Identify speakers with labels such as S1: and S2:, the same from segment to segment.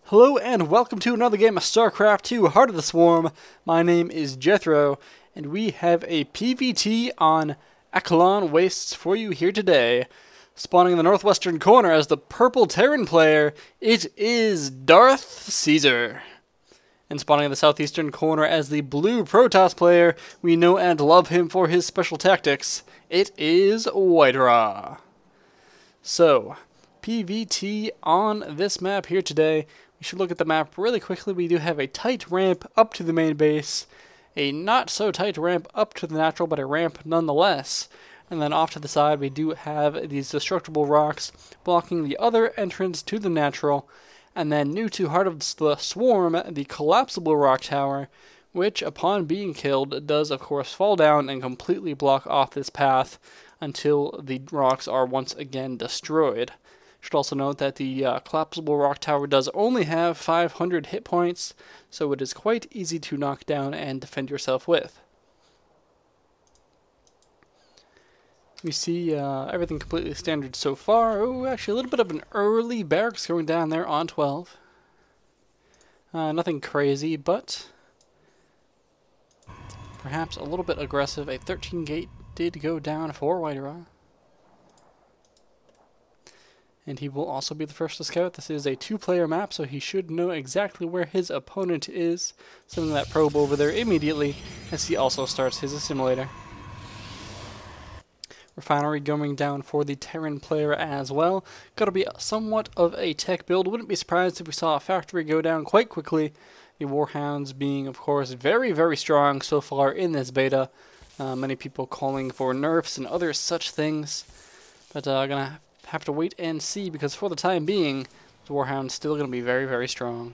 S1: Hello and welcome to another game of Starcraft 2, Heart of the Swarm. My name is Jethro, and we have a PvT on Akilon Wastes for you here today. Spawning in the northwestern corner as the purple Terran player, it is DarthCeasar. And spawning in the southeastern corner as the blue Protoss player, we know and love him for his special tactics, it is WhiteRa. So, PvT on this map here today. We should look at the map really quickly. We do have a tight ramp up to the main base, a not so tight ramp up to the natural, but a ramp nonetheless. And then off to the side we do have these destructible rocks blocking the other entrance to the natural. And then new to Heart of the Swarm, the collapsible rock tower, which upon being killed does of course fall down and completely block off this path until the rocks are once again destroyed. Should also note that the collapsible rock tower does only have 500 hit points, so it is quite easy to knock down and defend yourself with. We see everything completely standard so far. Oh, actually a little bit of an early barracks going down there on 12. Nothing crazy, but perhaps a little bit aggressive. A 13 gate did go down for WhiteRa. And he will also be the first to scout. This is a two-player map, so he should know exactly where his opponent is, sending that probe over there immediately as he also starts his assimilator. Refinery going down for the Terran player as well. Gotta be somewhat of a tech build. Wouldn't be surprised if we saw a factory go down quite quickly. The Warhounds being, of course, very, very strong so far in this beta. Many people calling for nerfs and other such things. But gonna have to wait and see, because for the time being, the Warhound's still going to be very, very strong.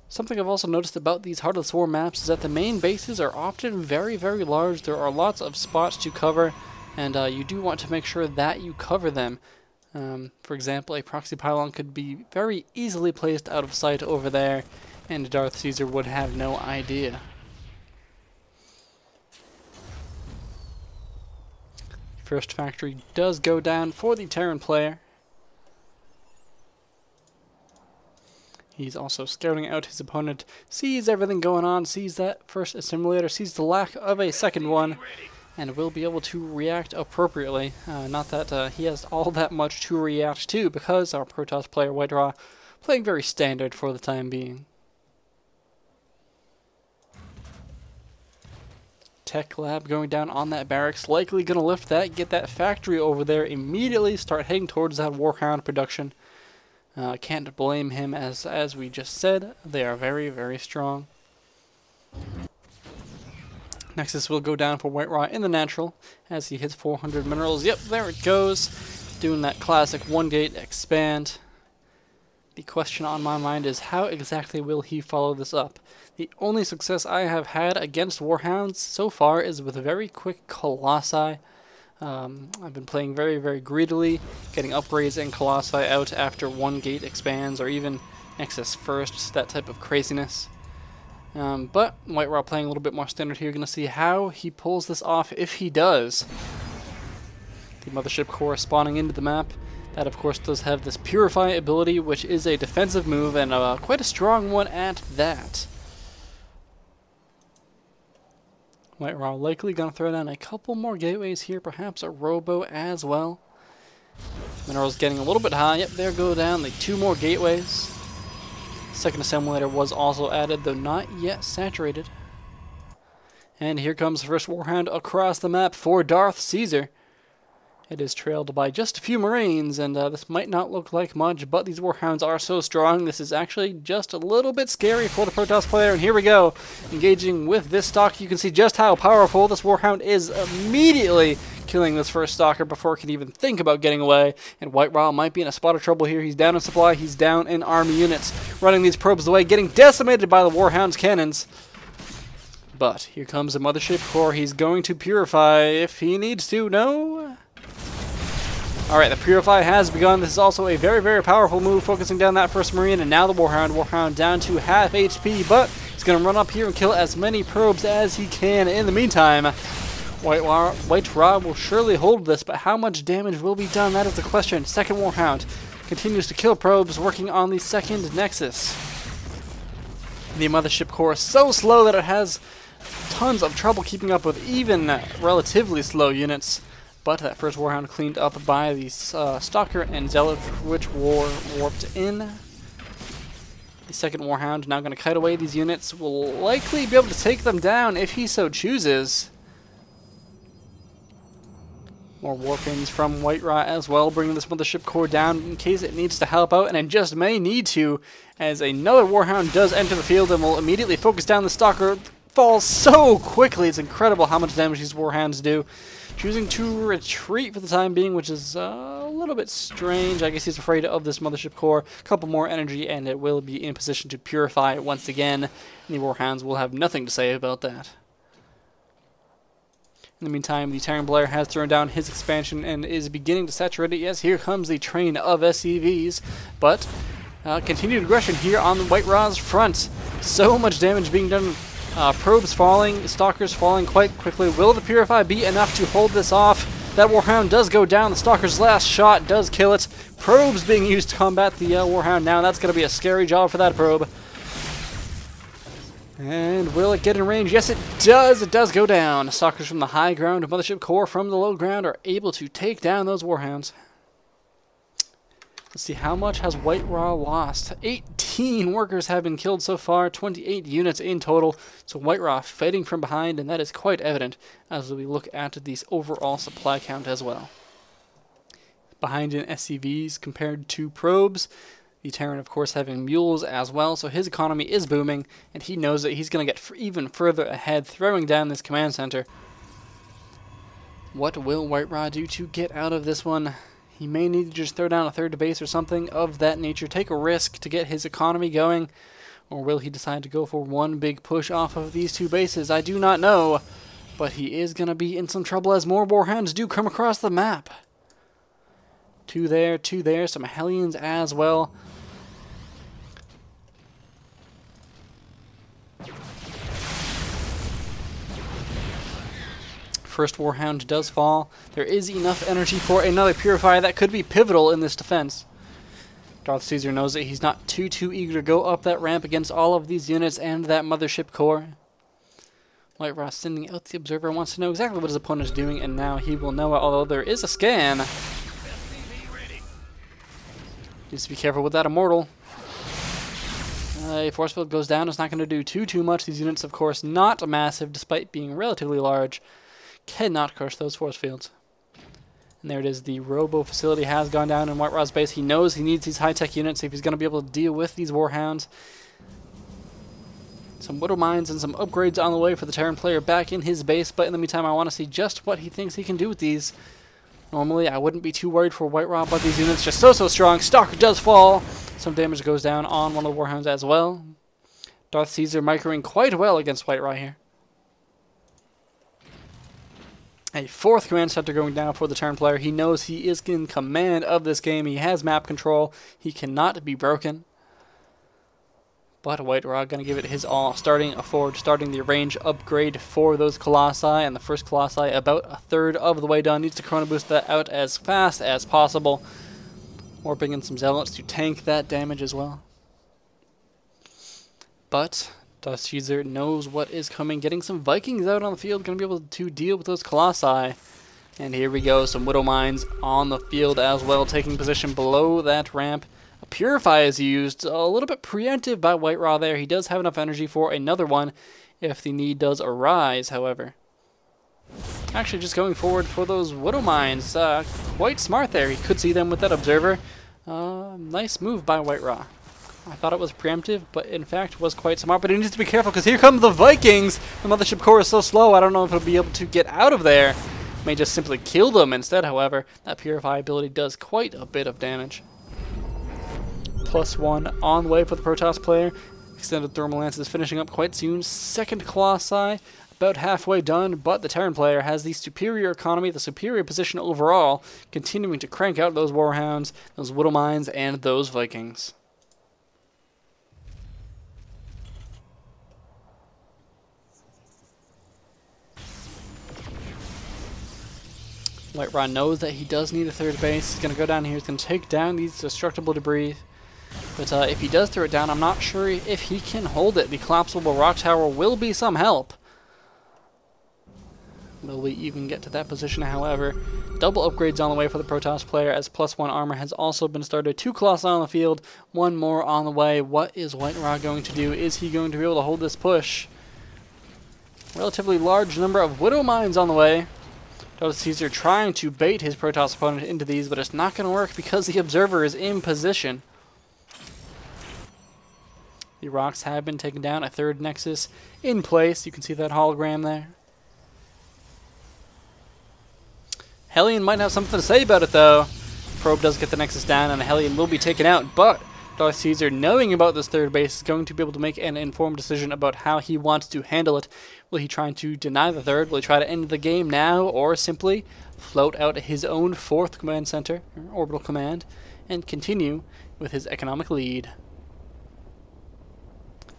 S1: Something I've also noticed about these Heart of the Swarm maps is that the main bases are often very, very large. There are lots of spots to cover, and you do want to make sure that you cover them. For example, a proxy pylon could be very easily placed out of sight over there, and DarthCeasar would have no idea. First factory does go down for the Terran player. He's also scouting out his opponent, sees everything going on, sees that first assimilator, sees the lack of a second one, and will be able to react appropriately. Not that he has all that much to react to, because our Protoss player WhiteRa playing very standard for the time being. Tech lab going down on that barracks, likely going to lift that, get that factory over there immediately, start heading towards that Warhound production. Can't blame him, as we just said, they are very, very strong. Nexus will go down for WhiteRa in the natural as he hits 400 minerals. Yep, there it goes, doing that classic one gate expand. The question on my mind is, how exactly will he follow this up? The only success I have had against Warhounds so far is with very quick Colossi. I've been playing very, very greedily, getting upgrades and Colossi out after one gate expands, or even Nexus first, that type of craziness. But WhiteRa playing a little bit more standard here. Going to see how he pulls this off, if he does. The Mothership Core spawning into the map. That, of course, does have this Purify ability, which is a defensive move, and quite a strong one at that. WhiteRa likely going to throw down a couple more gateways here, perhaps a Robo as well. Minerals getting a little bit high. Yep, there go down the two more gateways. Second assimilator was also added, though not yet saturated. And here comes the first Warhound across the map for DarthCeasar. It is trailed by just a few Marines, and this might not look like much, but these Warhounds are so strong, this is actually just a little bit scary for the Protoss player, and here we go. Engaging with this stock, you can see just how powerful this Warhound is, immediately killing this first stalker before it can even think about getting away, and WhiteRa might be in a spot of trouble here. He's down in supply, he's down in army units, running these probes away, getting decimated by the Warhound's cannons. But here comes the Mothership Core. He's going to Purify if he needs to. No? Alright, the Purify has begun. This is also a very, very powerful move, focusing down that first Marine, and now the Warhound. Warhound down to half HP, but he's going to run up here and kill as many probes as he can. In the meantime, WhiteRa will surely hold this, but how much damage will be done? That is the question. Second Warhound continues to kill probes, working on the second Nexus. The Mothership core is so slow that it has tons of trouble keeping up with even relatively slow units. But that first Warhound cleaned up by the Stalker and Zealot, which warped in. The second Warhound now going to kite away these units. Will likely be able to take them down if he so chooses. More warpings from WhiteRa as well, bringing this Mothership core down in case it needs to help out, and it just may need to, as another Warhound does enter the field and will immediately focus down the Stalker. Falls so quickly, it's incredible how much damage these Warhounds do. Choosing to retreat for the time being, which is a little bit strange. I guess he's afraid of this Mothership core. A couple more energy, and it will be in position to purify it once again. And the Warhounds will have nothing to say about that. In the meantime, the Terran player has thrown down his expansion and is beginning to saturate it. Yes, here comes the train of SCVs, but continued aggression here on the WhiteRa's front. So much damage being done. Probes falling, Stalkers falling quite quickly. Will the Purify be enough to hold this off? That Warhound does go down. The Stalker's last shot does kill it. Probes being used to combat the Warhound now. That's going to be a scary job for that probe. And will it get in range? Yes, it does. It does go down. Stalkers from the high ground, Mothership core from the low ground are able to take down those Warhounds. Let's see, how much has WhiteRa lost? 18 workers have been killed so far, 28 units in total. So WhiteRa fighting from behind, and that is quite evident as we look at the overall supply count as well. Behind in SCVs compared to probes. The Terran, of course, having mules as well, so his economy is booming, and he knows that he's going to get even further ahead, throwing down this command center. What will WhiteRa do to get out of this one? He may need to just throw down a third base or something of that nature, take a risk to get his economy going, or will he decide to go for one big push off of these two bases? I do not know, but he is going to be in some trouble as more Warhounds do come across the map. Two there, some Hellions as well. First Warhound does fall. There is enough energy for another Purifier that could be pivotal in this defense. DarthCeasar knows that he's not too eager to go up that ramp against all of these units and that Mothership core. WhiteRa sending out the Observer, wants to know exactly what his opponent is doing, and now he will know it, although there is a scan. Needs to be careful with that Immortal. A force field goes down. It's not going to do too much. These units, of course, not massive, despite being relatively large. Cannot crush those force fields. And there it is. The Robo facility has gone down in WhiteRa's base. He knows he needs these high-tech units if he's going to be able to deal with these Warhounds. Some Widow Mines and some upgrades on the way for the Terran player back in his base, but in the meantime I want to see just what he thinks he can do with these. Normally I wouldn't be too worried for WhiteRa, but these units just so strong. Stalker does fall. Some damage goes down on one of the Warhounds as well. DarthCeasar microing quite well against WhiteRa here. A fourth command center going down for the Terran player. He knows he is in command of this game. He has map control. He cannot be broken. But WhiteRa going to give it his all, starting the range upgrade for those Colossi, and the first Colossi about a third of the way done. Needs to Chrono Boost that out as fast as possible. Warping in some Zealots to tank that damage as well. But DarthCeasar knows what is coming. Getting some Vikings out on the field, going to be able to deal with those Colossi. And here we go, some Widow Mines on the field as well, taking position below that ramp. A Purify is used, a little bit preemptive by WhiteRa there. He does have enough energy for another one if the need does arise, however. Actually just going forward for those Widow Mines. Quite smart there. He could see them with that Observer. Nice move by WhiteRa. I thought it was preemptive, but in fact was quite smart. But he needs to be careful because here come the Vikings. The Mothership core is so slow, I don't know if it'll be able to get out of there. May just simply kill them instead, however. That Purify ability does quite a bit of damage. +1 on the way for the Protoss player. Extended Thermal Lance is finishing up quite soon. Second Colossi, about halfway done, but the Terran player has the superior economy, the superior position overall, continuing to crank out those Warhounds, those Widow Mines, and those Vikings. WhiteRa knows that he does need a third base. He's going to go down here. He's going to take down these destructible debris. But if he does throw it down, I'm not sure if he can hold it. The collapsible rock tower will be some help. Will we even get to that position, however? Double upgrades on the way for the Protoss player, as +1 armor has also been started. 2 Colossi on the field, 1 more on the way. What is WhiteRa going to do? Is he going to be able to hold this push? Relatively large number of Widow Mines on the way. DarthCeasar trying to bait his Protoss opponent into these, but it's not going to work because the Observer is in position. The rocks have been taken down. A third Nexus in place. You can see that hologram there. Hellion might have something to say about it, though. Probe does get the Nexus down, and the Hellion will be taken out, but DarthCeasar, knowing about this third base, is going to be able to make an informed decision about how he wants to handle it. Will he try to deny the third? Will he try to end the game now, or simply float out his own 4th command center, or orbital command, and continue with his economic lead?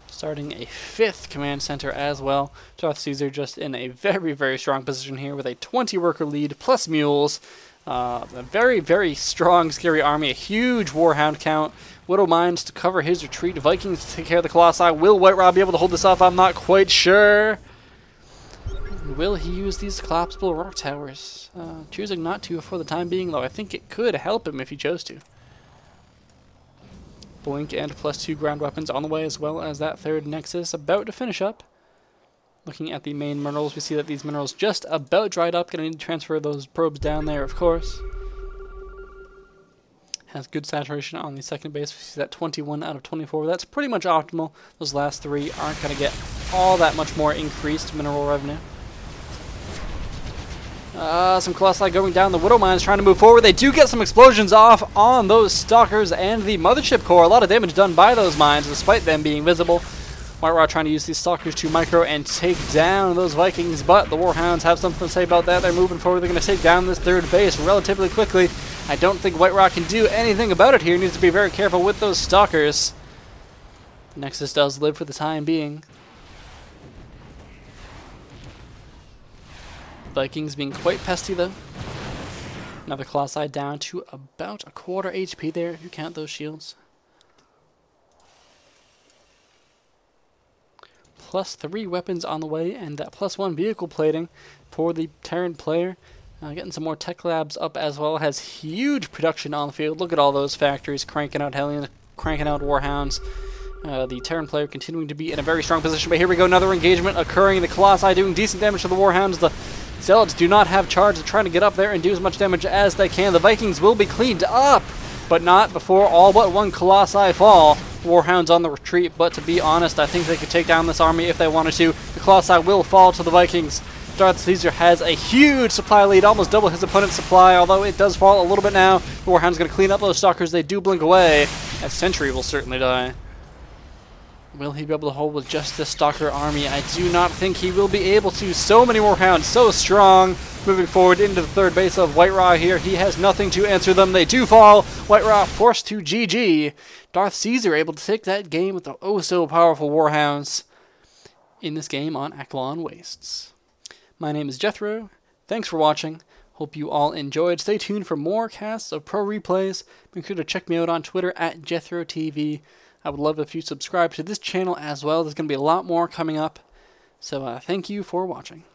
S1: Starting a 5th command center as well. DarthCeasar just in a very, very strong position here with a 20 worker lead plus mules. A very, very strong, scary army. A huge Warhound count. Widow Mines to cover his retreat. Vikings to take care of the Colossi. Will WhiteRa be able to hold this off? I'm not quite sure. Will he use these collapsible rock towers? Choosing not to for the time being, though. I think it could help him if he chose to. Blink and +2 ground weapons on the way, as well as that third Nexus about to finish up. Looking at the main minerals, we see that these minerals just about dried up. Gonna need to transfer those probes down there, of course. Has good saturation on the second base. We see that 21 out of 24. That's pretty much optimal. Those last 3 aren't gonna get all that much more increased mineral revenue. Some Colossi going down. The Widow Mines trying to move forward. They do get some explosions off on those Stalkers and the Mothership Core. A lot of damage done by those mines, despite them being visible. WhiteRa trying to use these Stalkers to micro and take down those Vikings, but the Warhounds have something to say about that. They're moving forward. They're going to take down this third base relatively quickly. I don't think WhiteRa can do anything about it here. He needs to be very careful with those Stalkers. The Nexus does live for the time being. Vikings being quite pesty, though. Another Colossi down to about a quarter HP there, if you count those shields. +3 weapons on the way, and that +1 vehicle plating for the Terran player. Getting some more tech labs up as well. Has huge production on the field. Look at all those factories cranking out Hellions, cranking out Warhounds. The Terran player continuing to be in a very strong position, but here we go, another engagement occurring. The Colossi doing decent damage to the Warhounds. The Zealots do not have charge. They're trying to get up there and do as much damage as they can. The Vikings will be cleaned up, but not before all but 1 Colossi fall. Warhounds on the retreat, but to be honest, I think they could take down this army if they wanted to. The Colossi will fall to the Vikings. DarthCeasar has a huge supply lead, almost double his opponent's supply, although it does fall a little bit now. The Warhound's going to clean up those Stalkers. They do blink away, as Sentry will certainly die. Will he be able to hold with just this Stalker army? I do not think he will be able to. So many Warhounds, so strong. Moving forward into the third base of WhiteRa here. He has nothing to answer them. They do fall. WhiteRa forced to GG. DarthCeasar able to take that game with the oh-so-powerful Warhounds in this game on Akilon Wastes. My name is Jethro. Thanks for watching. Hope you all enjoyed. Stay tuned for more casts of pro replays. Make sure to check me out on Twitter at JethroTV. I would love if you subscribe to this channel as well. There's going to be a lot more coming up. So thank you for watching.